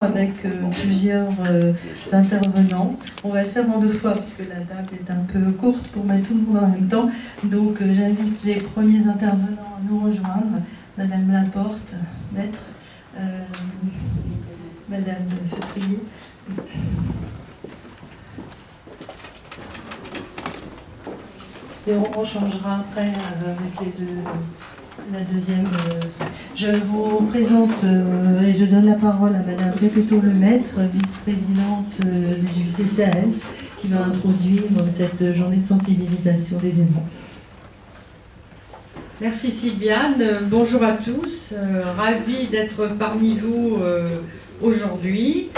avec plusieurs intervenants. On va le faire en deux fois puisque la table est un peu courte pour mettre tout le monde en même temps. Donc j'invite les premiers intervenants à nous rejoindre. Madame Laporte, maître, Madame Feutrier. Et on changera après avec les deux. La deuxième, je vous présente et je donne la parole à Madame Repetto-Lemaître, vice-présidente du CCAS, qui va introduire cette journée de sensibilisation des aidants. Merci Sylviane, bonjour à tous, ravie d'être parmi vous aujourd'hui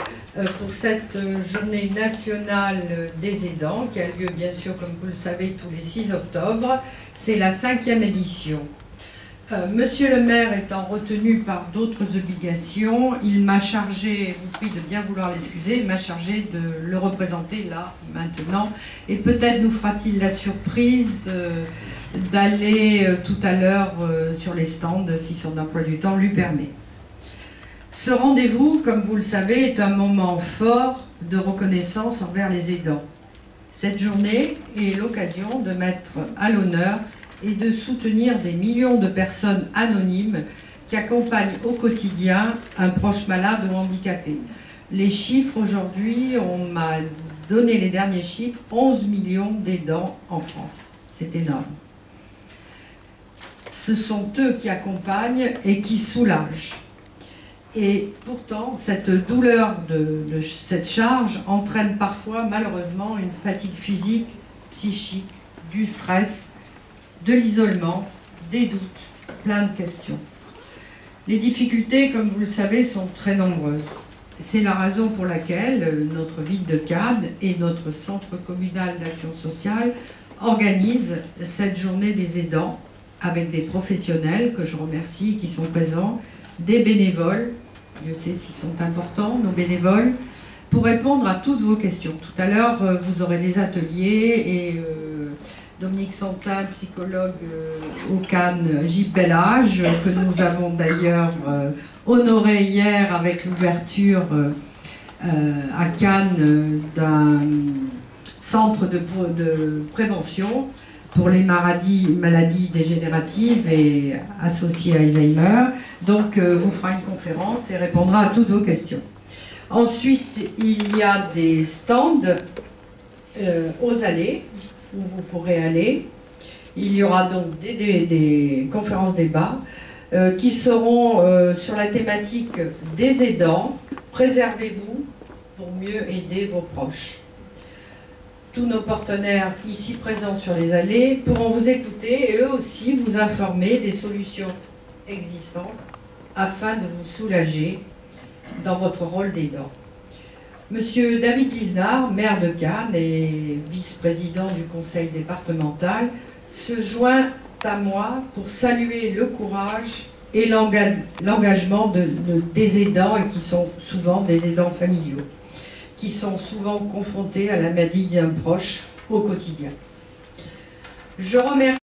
pour cette journée nationale des aidants qui a lieu bien sûr, comme vous le savez, tous les 6 octobre. C'est la 5e édition. Monsieur le maire étant retenu par d'autres obligations, il m'a chargé, je vous prie de bien vouloir l'excuser, il m'a chargé de le représenter là, maintenant, et peut-être nous fera-t-il la surprise d'aller tout à l'heure sur les stands, si son emploi du temps lui permet. Ce rendez-vous, comme vous le savez, est un moment fort de reconnaissance envers les aidants. Cette journée est l'occasion de mettre à l'honneur et de soutenir des millions de personnes anonymes qui accompagnent au quotidien un proche malade ou handicapé. Les chiffres aujourd'hui, on m'a donné les derniers chiffres, 11 millions d'aidants en France. C'est énorme. Ce sont eux qui accompagnent et qui soulagent. Et pourtant, cette douleur de cette charge entraîne parfois, malheureusement, une fatigue physique, psychique, du stress, de l'isolement, des doutes, plein de questions. Les difficultés, comme vous le savez, sont très nombreuses. C'est la raison pour laquelle notre ville de Cannes et notre centre communal d'action sociale organisent cette journée des aidants avec des professionnels que je remercie qui sont présents, des bénévoles, je sais s'ils sont importants, nos bénévoles, pour répondre à toutes vos questions. Tout à l'heure, vous aurez des ateliers et Dominique Santin, psychologue au Cannes JPLH, que nous avons d'ailleurs honoré hier avec l'ouverture à Cannes d'un centre de prévention pour les maladies dégénératives et associées à Alzheimer. Donc vous fera une conférence et répondra à toutes vos questions. Ensuite, il y a des stands aux allées où vous pourrez aller. Il y aura donc des conférences débats qui seront sur la thématique des aidants. Préservez-vous pour mieux aider vos proches. Tous nos partenaires ici présents sur les allées pourront vous écouter et eux aussi vous informer des solutions existantes afin de vous soulager dans votre rôle d'aidant. Monsieur David Lisnard, maire de Cannes et vice-président du conseil départemental, se joint à moi pour saluer le courage et l'engagement des aidants, et qui sont souvent des aidants familiaux, qui sont souvent confrontés à la maladie d'un proche au quotidien. Je remercie